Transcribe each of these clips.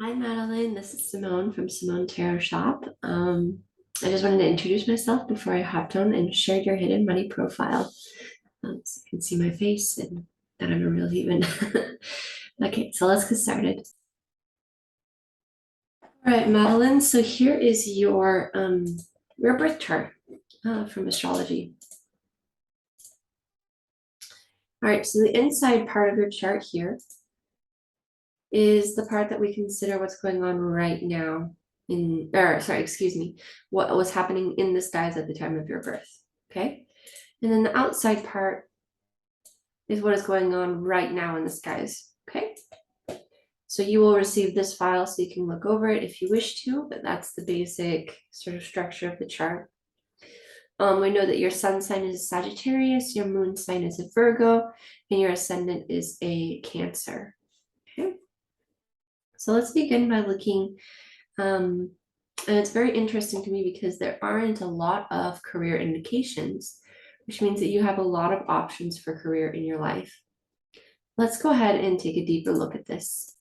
Hi, Madeline. This is Simone from Simone Tarot Shop. I just wanted to introduce myself before I hopped on and shared your hidden money profile. So you can see my face and that I'm a real human. Okay, so let's get started. All right, Madeline. So here is your birth chart from astrology. All right, so the inside part of your chart here is the part that we consider what's going on right now or sorry, excuse me, what was happening in the skies at the time of your birth. Okay. And then the outside part is what is going on right now in the skies. Okay. So you will receive this file so you can look over it if you wish to, but that's the basic sort of structure of the chart. We know that your sun sign is a Sagittarius, your moon sign is a Virgo, and your ascendant is a Cancer. Okay. So let's begin by looking and it's very interesting to me because there aren't a lot of career indications, which means that you have a lot of options for career in your life. Let's go ahead and take a deeper look at this.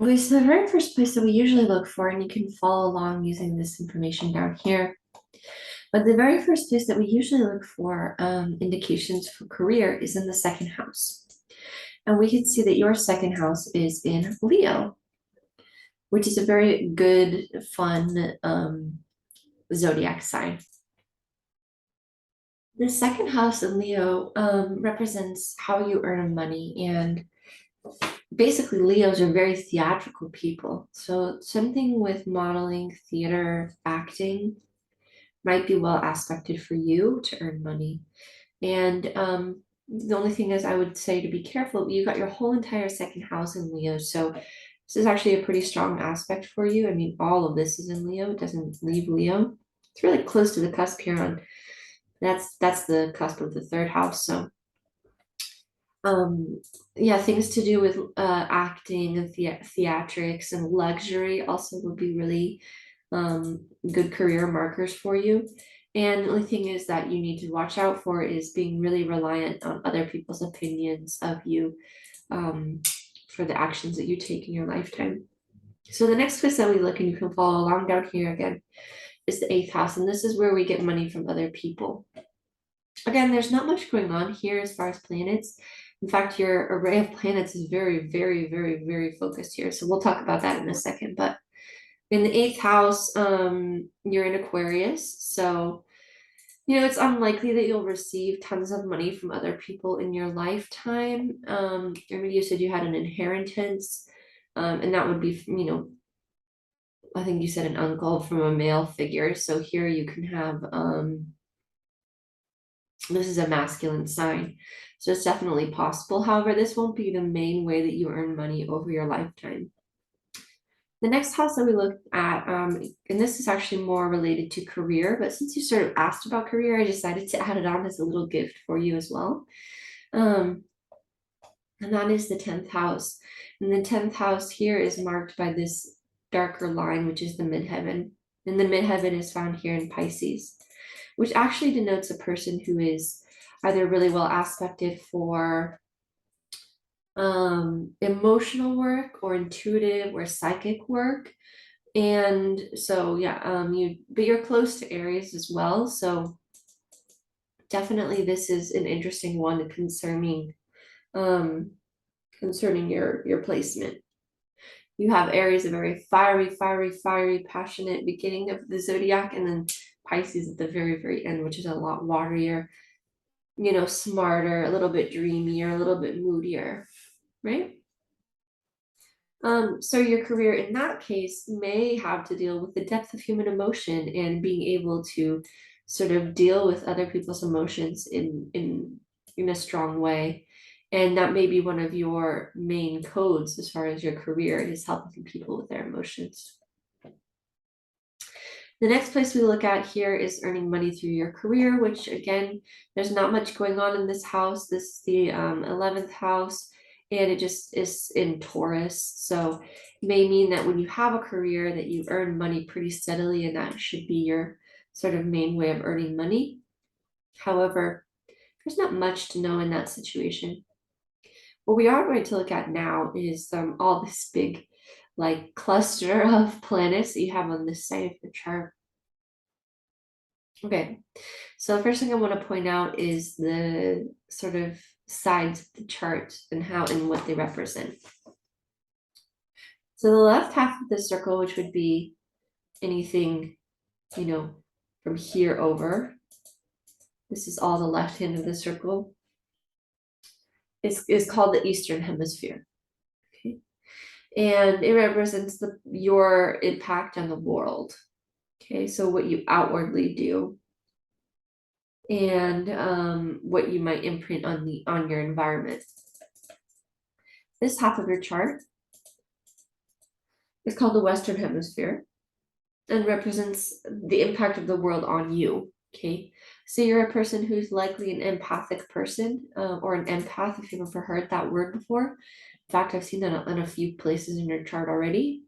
Okay, so the very first place that we usually look for, and you can follow along using this information down here, but the very first place that we usually look for indications for career is in the second house. And we can see that your second house is in Leo, which is a very good, fun zodiac sign. The second house in Leo represents how you earn money, and basically, Leos are very theatrical people. So, something with modeling, theater, acting might be well aspected for you to earn money. And the only thing is, I would say to be careful. You got your whole entire second house in Leo, so this is actually a pretty strong aspect for you. I mean, all of this is in Leo, it doesn't leave Leo. It's really close to the cusp here on that's the cusp of the third house. So yeah, things to do with acting and theatrics and luxury also would be really good career markers for you. And the only thing is that you need to watch out for is being really reliant on other people's opinions of you um, for the actions that you take in your lifetime. So the next place that we look, and you can follow along down here again, is the eighth house, and this is where we get money from other people. Again, there's not much going on here as far as planets. In fact, your array of planets is very, very, very, very focused here. So we'll talk about that in a second. But in the eighth house, you're in Aquarius. So, it's unlikely that you'll receive tons of money from other people in your lifetime. I mean, you said you had an inheritance, and that would be, I think you said an uncle from a male figure. So here you can have this is a masculine sign. So it's definitely possible. However, this won't be the main way that you earn money over your lifetime. The next house that we looked at, and this is actually more related to career, but since you sort of asked about career, I decided to add it on as a little gift for you as well. And that is the 10th house. And the 10th house here is marked by this darker line, which is the midheaven. And the midheaven is found here in Pisces, which actually denotes a person who is either really well aspected for emotional work or intuitive or psychic work. And so yeah, but you're close to Aries as well. So definitely this is an interesting one um concerning your placement. You have Aries, a very fiery, fiery, fiery, passionate beginning of the zodiac, and then Pisces at the very, very end, which is a lot waterier, smarter, a little bit dreamier, a little bit moodier, right? So your career in that case may have to deal with the depth of human emotion and being able to sort of deal with other people's emotions in a strong way. And that may be one of your main codes as far as your career is helping people with their emotions. The next place we look at here is earning money through your career, which again, there's not much going on in this house. This is the 11th house, and it just is in Taurus. So it may mean that when you have a career that you earn money pretty steadily, and that should be your sort of main way of earning money. However, there's not much to know in that situation. What we are going to look at now is all this big like cluster of planets that you have on this side of the chart. Okay, so the first thing I want to point out is the sort of sides of the chart and how and what they represent. So the left half of the circle, which would be anything, you know, from here over, this is all the left hand of the circle, is called the Eastern Hemisphere. Okay, and it represents your impact on the world. Okay, so what you outwardly do and what you might imprint on your environment. This half of your chart is called the Western Hemisphere and represents the impact of the world on you. Okay, so you're a person who's likely an empathic person or an empath if you've ever heard that word before. In fact, I've seen that in a few places in your chart already.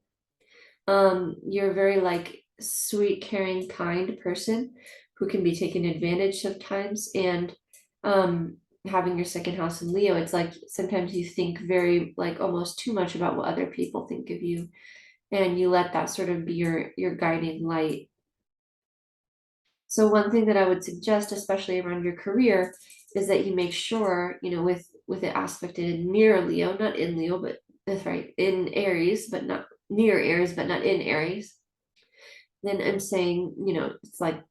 You're a very like sweet, caring, kind person who can be taken advantage of times. And having your second house in Leo, it's like sometimes you think very like almost too much about what other people think of you, and you let that sort of be your guiding light. So one thing that I would suggest, especially around your career, is that you make sure, with it aspected near Leo, not in Leo, but that's right, in Aries, but not near Aries, but not in Aries. Then I'm saying, it's like,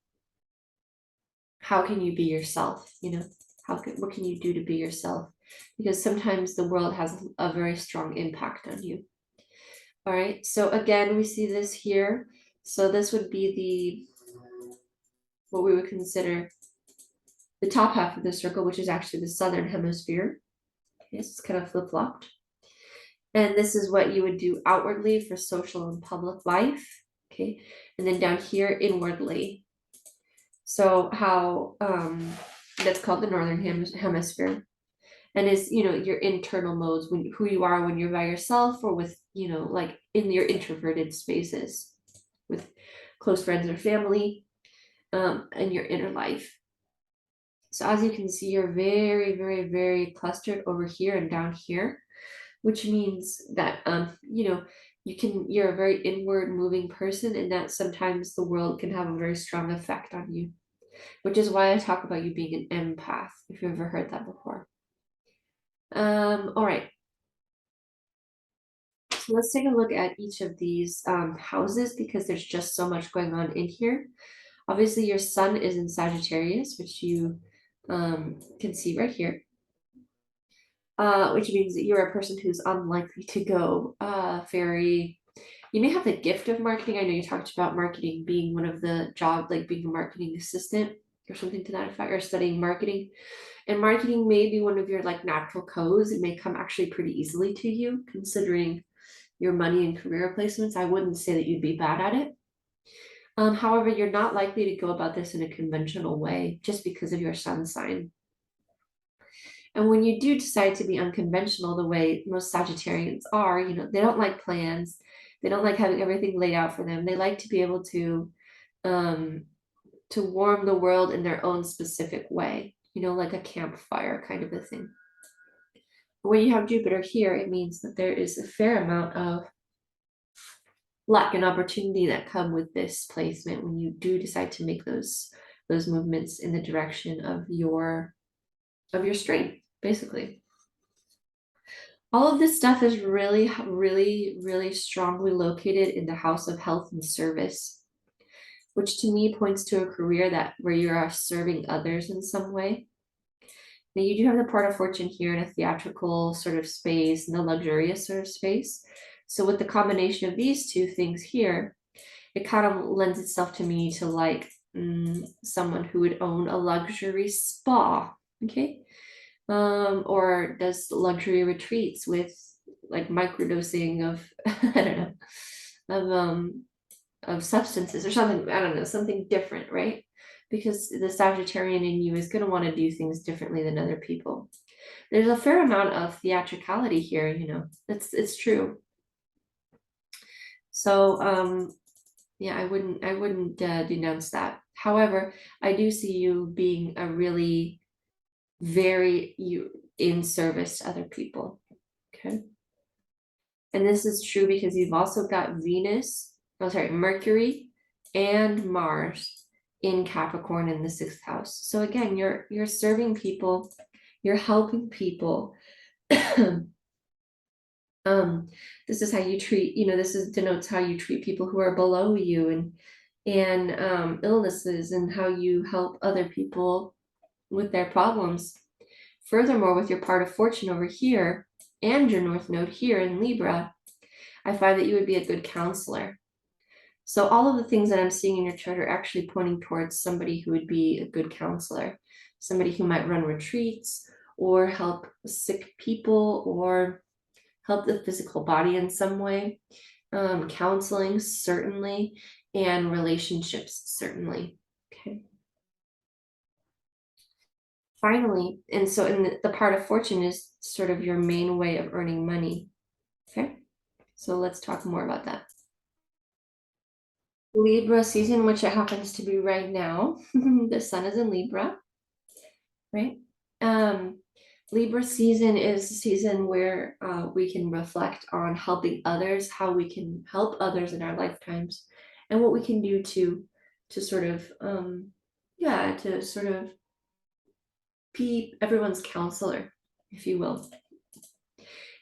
how can you be yourself? What can you do to be yourself? Because sometimes the world has a very strong impact on you. All right, so again, we see this here. So this would be what we would consider the top half of the circle, which is actually the southern hemisphere. Okay, so it's kind of flip-flopped. And this is what you would do outwardly for social and public life. Okay, and then down here inwardly. So how that's called the northern hemisphere. And is your internal modes, who you are when you're by yourself or with like in your introverted spaces with close friends or family, and your inner life. So as you can see, you're very, very, very clustered over here and down here, which means that you're a very inward moving person, and that sometimes the world can have a very strong effect on you, which is why I talk about you being an empath, if you've ever heard that before. All right. So let's take a look at each of these houses, because there's just so much going on in here. Obviously, your sun is in Sagittarius, which you can see right here, which means that you're a person who's unlikely to go you may have the gift of marketing. I know you talked about marketing being one of the jobs, like being a marketing assistant or something to that effect, or studying marketing. And marketing may be one of your like natural codes. It may come actually pretty easily to you, considering your money and career placements. I wouldn't say that you'd be bad at it. However, you're not likely to go about this in a conventional way just because of your sun sign. And when you do decide to be unconventional, the way most Sagittarians are, they don't like plans. They don't like having everything laid out for them. They like to be able to warm the world in their own specific way, like a campfire kind of a thing. When you have Jupiter here, it means that there is a fair amount of luck and opportunity that come with this placement when you do decide to make those movements in the direction of your strength, basically. All of this stuff is really, really, really strongly located in the house of health and service, which to me points to a career where you are serving others in some way. Now you do have the Port of Fortune here in a theatrical sort of space and the luxurious sort of space. So with the combination of these two things here, it kind of lends itself to me to like someone who would own a luxury spa, okay? Or does luxury retreats with like microdosing of I don't know, of substances or something. I don't know, something different, right? Because the Sagittarian in you is going to want to do things differently than other people. There's a fair amount of theatricality here, it's true. So yeah, I wouldn't denounce that. However, I do see you being a really very in service to other people. Okay. And this is true because you've also got Mercury and Mars in Capricorn in the 6th house. So again, you're serving people, you're helping people. This is how you treat, this denotes how you treat people who are below you, and illnesses, and how you help other people with their problems. Furthermore, with your part of fortune over here and your North Node here in Libra, I find that you would be a good counselor. So all of the things that I'm seeing in your chart are actually pointing towards somebody who would be a good counselor, somebody who might run retreats or help sick people or help the physical body in some way. Counseling, certainly, and relationships, certainly. Okay. Finally, and so in the part of fortune is sort of your main way of earning money. Okay. So let's talk more about that. Libra season, which it happens to be right now. The sun is in Libra, right? Libra season is a season where we can reflect on helping others, how we can help others in our lifetimes, and what we can do to sort of to sort of be everyone's counselor, if you will.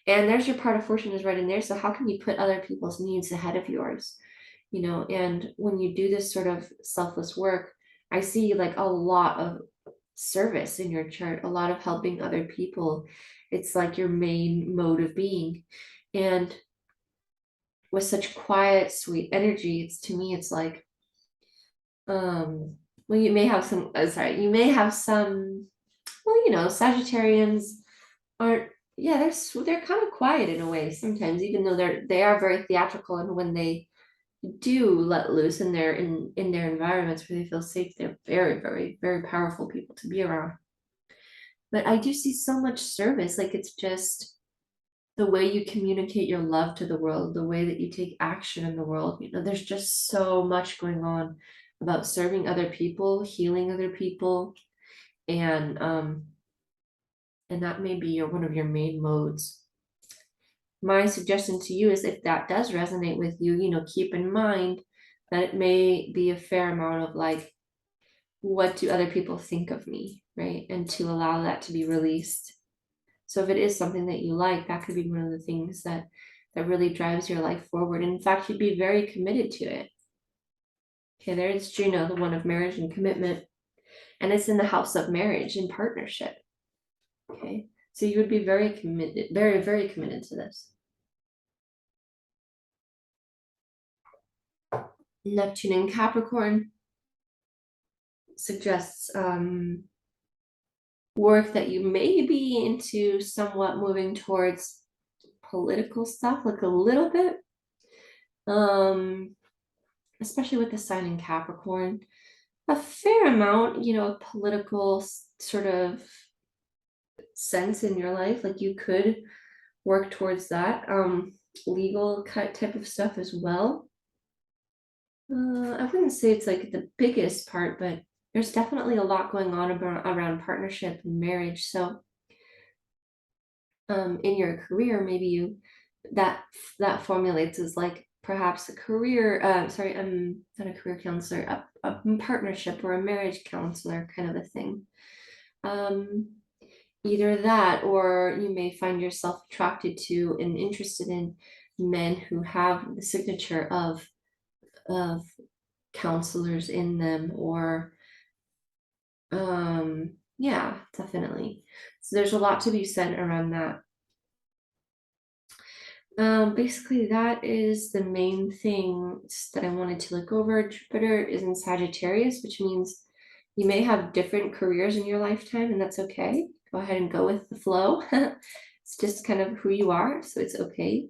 And there's your part of fortune is right in there. So how can you put other people's needs ahead of yours? And when you do this sort of selfless work, I see like a lot of service in your chart, a lot of helping other people. It's like your main mode of being. And with such quiet, sweet energy, to me, it's like, well, you may have some, Sagittarians aren't, yeah, they're kind of quiet in a way sometimes, even though they are very theatrical, and when they do let loose in their environments where they feel safe, they're very, very, very powerful people to be around. But I do see so much service, like it's just the way you communicate your love to the world, the way that you take action in the world. There's just so much going on about serving other people, healing other people, and that may be one of your main modes. My suggestion to you is, if that does resonate with you, keep in mind that it may be a fair amount of like, what do other people think of me, right? And to allow that to be released. So if it is something that you like, that could be one of the things that really drives your life forward. And in fact, you'd be very committed to it. Okay, there's Juno, the one of marriage and commitment, and it's in the house of marriage and partnership. Okay, so you would be very committed, very, very committed to this. Neptune in Capricorn suggests work that you may be into, somewhat moving towards political stuff, like a little bit, especially with the sign in Capricorn, a fair amount, of political sort of sense in your life, like you could work towards that, legal type of stuff as well. I wouldn't say it's like the biggest part, but there's definitely a lot going on around partnership and marriage. So in your career, maybe that formulates as like perhaps a career, not a career counselor, a partnership or a marriage counselor kind of a thing. Either that, or you may find yourself attracted to and interested in men who have the signature of counselors in them, or yeah, definitely. So there's a lot to be said around that. Basically that is the main thing that I wanted to look over. Jupiter is in Sagittarius, which means you may have different careers in your lifetime, and that's okay. Go ahead and go with the flow. It's just kind of who you are, so it's okay.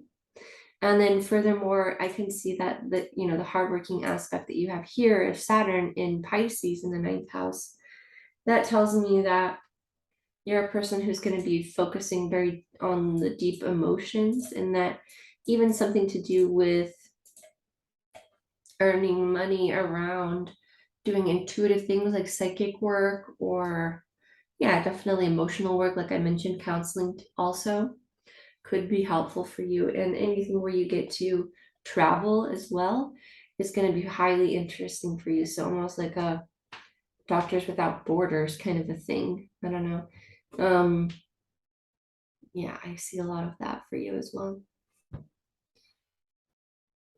And then furthermore, I can see that the hardworking aspect that you have here of Saturn in Pisces in the 9th house, that tells me that you're a person who's going to be focusing very on the deep emotions, and that even something to do with earning money around doing intuitive things like psychic work, or yeah, definitely emotional work, like I mentioned, counseling also. could be helpful for you. And anything where you get to travel as well is going to be highly interesting for you. So almost like a Doctors Without Borders kind of a thing. I don't know. Yeah, I see a lot of that for you as well.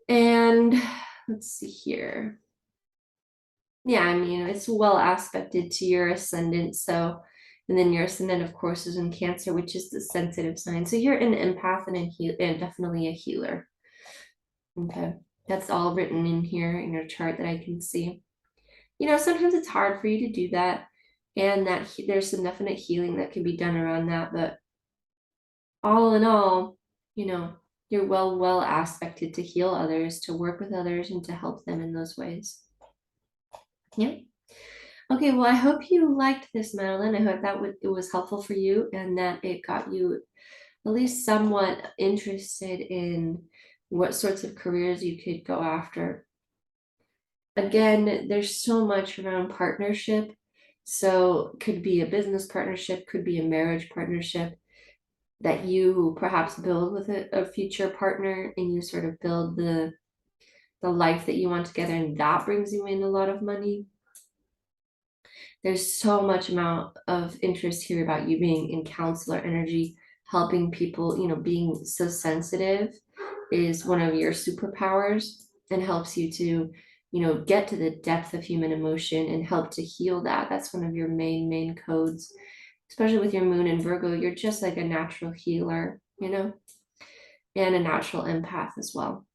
And let's see here. Yeah, I mean, it's well aspected to your ascendant. So, and then your ascendant, of course, is in Cancer, which is the sensitive sign. So you're an empath and definitely a healer. Okay, that's all written in here in your chart that I can see. You know, sometimes it's hard for you to do that, and that there's some definite healing that can be done around that. But all in all, you know, you're well aspected to heal others, to work with others, and to help them in those ways. Yeah. Okay, well, I hope you liked this, Madeline. I hope that it was helpful for you and that it got you at least somewhat interested in what sorts of careers you could go after. Again, there's so much around partnership. So could be a business partnership, could be a marriage partnership that you perhaps build with a future partner, and you sort of build the life that you want together, and that brings you in a lot of money. There's so much amount of interest here about you being in counselor energy, helping people, you know, being so sensitive is one of your superpowers and helps you to, you know, get to the depth of human emotion and help to heal that. That's one of your main codes, especially with your moon in Virgo. You're just like a natural healer, you know, and a natural empath as well.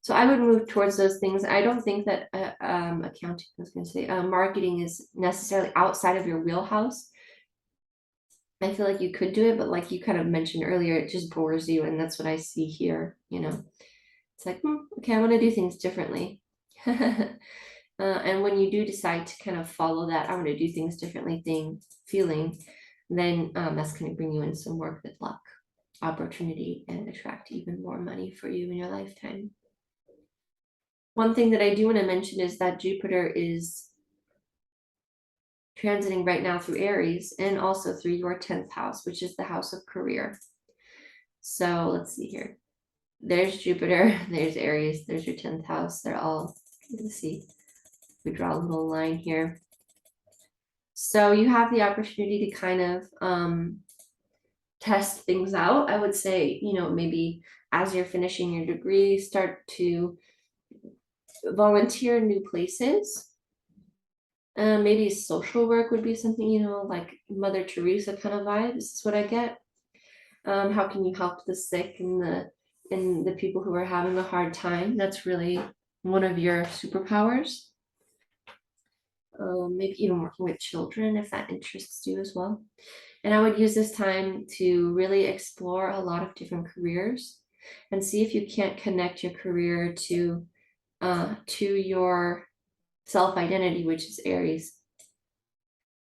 So I would move towards those things. I don't think that accounting, I was going to say, marketing is necessarily outside of your wheelhouse. I feel like you could do it, but like you kind of mentioned earlier, it just bores you, and that's what I see here. You know, it's like, okay, I want to do things differently. And when you do decide to kind of follow that, I want to do things differently feeling, then that's going to bring you in some more good luck, opportunity, and attract even more money for you in your lifetime. One thing that I do want to mention is that Jupiter is transiting right now through Aries and also through your 10th house, which is the house of career. So let's see here. There's Jupiter, there's Aries, there's your 10th house. They're all, let's see, we draw a little line here. So you have the opportunity to kind of test things out. I would say, you know, maybe as you're finishing your degree, start to volunteer in new places. Maybe social work would be something, you know, like Mother Teresa kind of vibes is what I get. How can you help the sick and the people who are having a hard time? That's really one of your superpowers. Maybe even working with children if that interests you as well. And I would use this time to really explore a lot of different careers and see if you can't connect your career to your self-identity, which is Aries.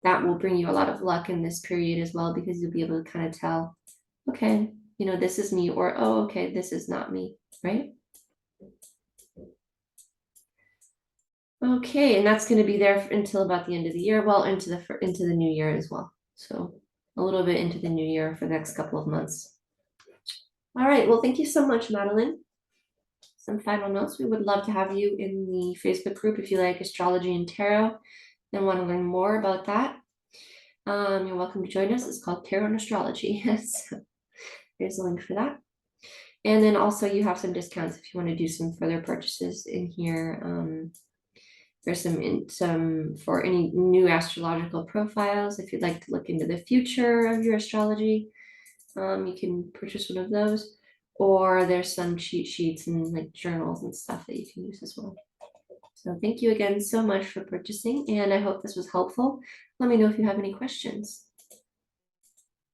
That will bring you a lot of luck in this period as well, because you'll be able to kind of tell, okay, you know, this is me, or oh, okay, this is not me, right? Okay, and that's going to be there until about the end of the year, well, into the new year as well. So a little bit into the new year for the next couple of months. All right, well, thank you so much, Madeline. Some final notes. We would love to have you in the Facebook group if you like astrology and tarot and want to learn more about that. You're welcome to join us. It's called Tarot and Astrology. So there's a link for that. And then also you have some discounts if you want to do some further purchases in here. There's some for any new astrological profiles. If you'd like to look into the future of your astrology, you can purchase one of those. Or there's some cheat sheets and like journals and stuff that you can use as well. So thank you again so much for purchasing, and I hope this was helpful. Let me know if you have any questions.